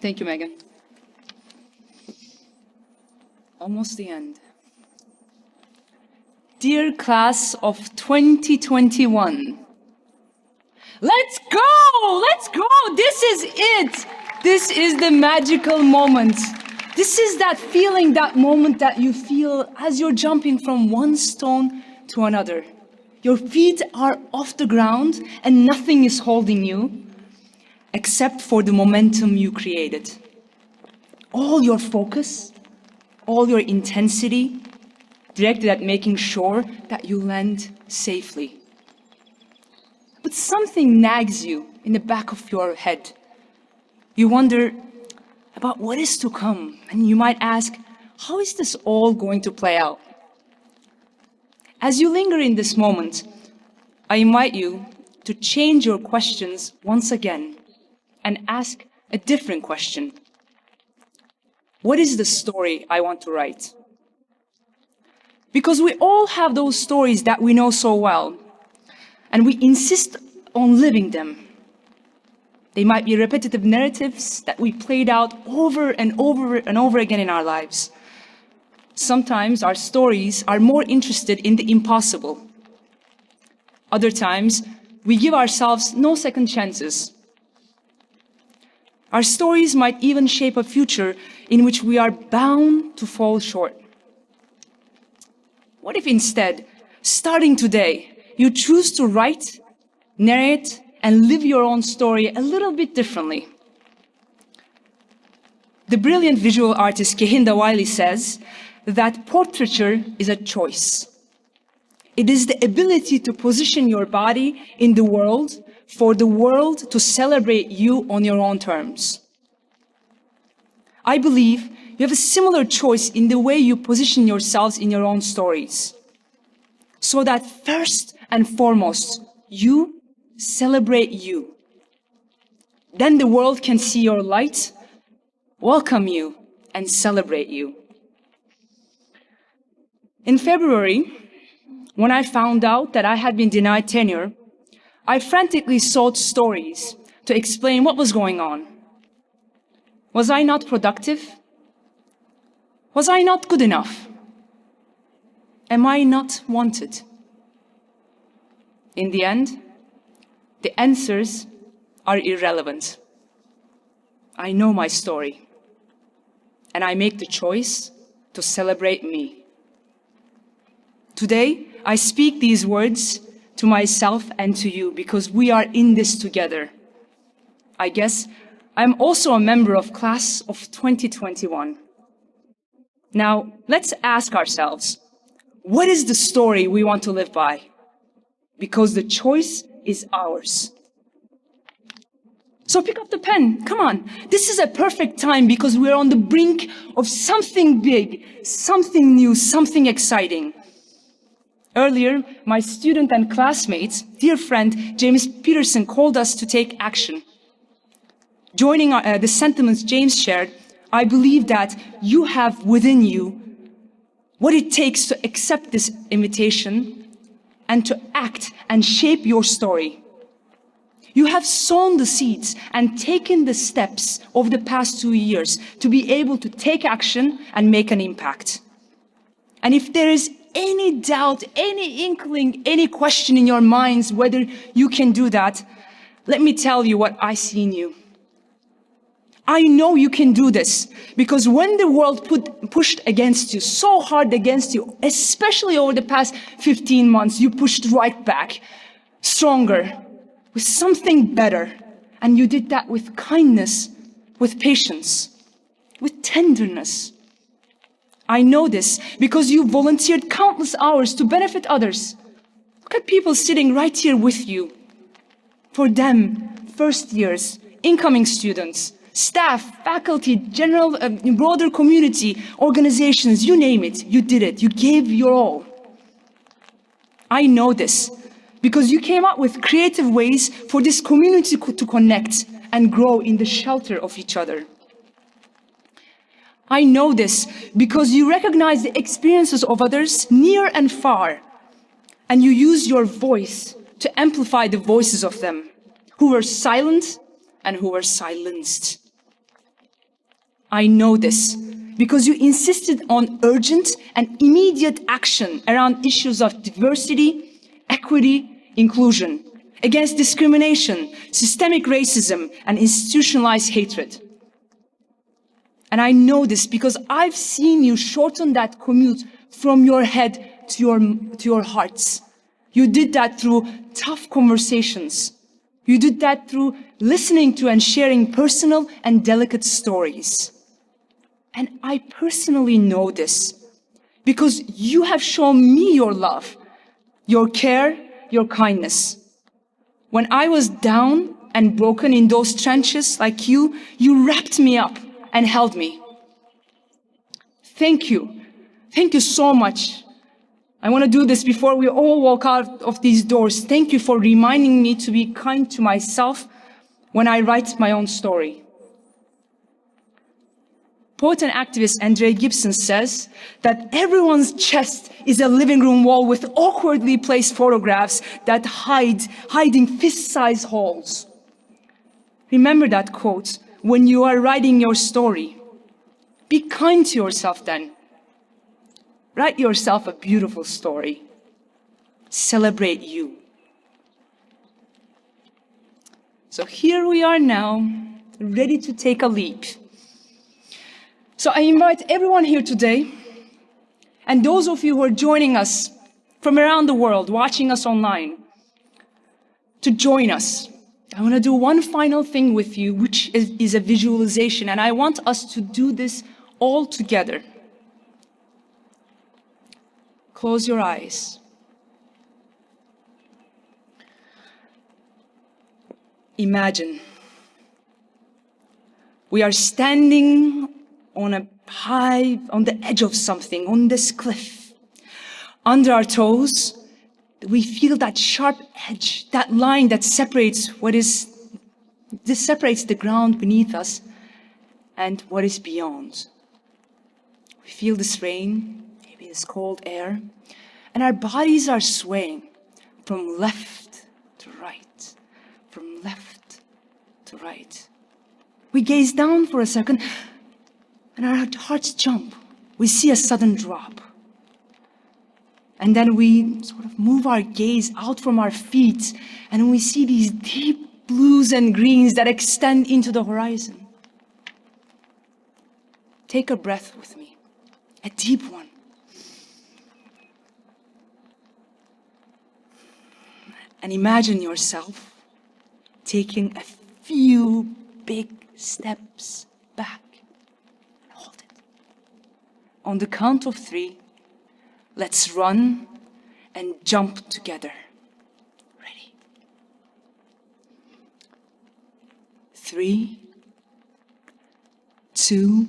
Thank you, Megan. Almost the end. Dear class of 2021, let's go! Let's go! This is it! This is the magical moment. This is that feeling, that moment that you feel as you're jumping from one stone to another. Your feet are off the ground and nothing is holding you except for the momentum you created. All your focus, all your intensity directed at making sure that you land safely. But something nags you in the back of your head. You wonder about what is to come, and you might ask, how is this all going to play out? As you linger in this moment, I invite you to change your questions once again and ask a different question. What is the story I want to write? Because we all have those stories that we know so well, and we insist on living them. They might be repetitive narratives that we played out over and over and over again in our lives. Sometimes our stories are more interested in the impossible. Other times, we give ourselves no second chances. Our stories might even shape a future in which we are bound to fall short. What if instead, starting today, you choose to write, narrate, and live your own story a little bit differently? The brilliant visual artist Kehinda Wiley says that portraiture is a choice. It is the ability to position your body in the world for the world to celebrate you on your own terms. I believe you have a similar choice in the way you position yourselves in your own stories. So that first and foremost, you celebrate you. Then the world can see your light, welcome you, and celebrate you. In February, when I found out that I had been denied tenure, I frantically sought stories to explain what was going on. Was I not productive? Was I not good enough? Am I not wanted? In the end, the answers are irrelevant. I know my story, and I make the choice to celebrate me. Today, I speak these words to myself and to you because we are in this together. I guess I'm also a member of class of 2021. Now, let's ask ourselves, what is the story we want to live by? Because the choice is ours. So pick up the pen, come on. This is a perfect time because we're on the brink of something big, something new, something exciting. Earlier, my student and classmates, dear friend James Peterson, called us to take action. Joining the sentiments James shared, I believe that you have within you what it takes to accept this invitation and to act and shape your story. You have sown the seeds and taken the steps over the past 2 years to be able to take action and make an impact. And if there is any doubt, any inkling, any question in your minds whether you can do that, let me tell you what I see in you. I know you can do this because when the world pushed against you, so hard against you, especially over the past 15 months, you pushed right back, stronger, with something better. And you did that with kindness, with patience, with tenderness. I know this because you volunteered countless hours to benefit others. Look at people sitting right here with you. For them, first years, incoming students, staff, faculty, general, broader community, organizations, you name it, you did it, you gave your all. I know this because you came up with creative ways for this community to connect and grow in the shelter of each other. I know this because you recognize the experiences of others near and far, and you use your voice to amplify the voices of them who were silent and who were silenced. I know this because you insisted on urgent and immediate action around issues of diversity, equity, inclusion, against discrimination, systemic racism, and institutionalized hatred. And I know this because I've seen you shorten that commute from your head to your hearts. You did that through tough conversations. You did that through listening to and sharing personal and delicate stories. And I personally know this because you have shown me your love, your care, your kindness. When I was down and broken in those trenches like you wrapped me up and held me. Thank you. Thank you so much. I want to do this before we all walk out of these doors. Thank you for reminding me to be kind to myself when I write my own story. Poet and activist Andre Gibson says that everyone's chest is a living room wall with awkwardly placed photographs that hiding fist-sized holes. Remember that quote when you are writing your story. Be kind to yourself then. Write yourself a beautiful story. Celebrate you. So here we are now, ready to take a leap. So I invite everyone here today, and those of you who are joining us from around the world, watching us online, to join us. I want to do one final thing with you, which is a visualization, and I want us to do this all together. Close your eyes. Imagine we are standing on the edge of something, on this cliff. Under our toes, we feel that sharp edge, that line that separates separates the ground beneath us and what is beyond. We feel this rain, maybe this cold air, and our bodies are swaying from left to right, from left to right. We gaze down for a second, and our hearts jump. We see a sudden drop. And then we sort of move our gaze out from our feet, and we see these deep blues and greens that extend into the horizon. Take a breath with me, a deep one. And imagine yourself taking a few big steps back. Hold it. On the count of 3, let's run and jump together. Ready? 3, 2,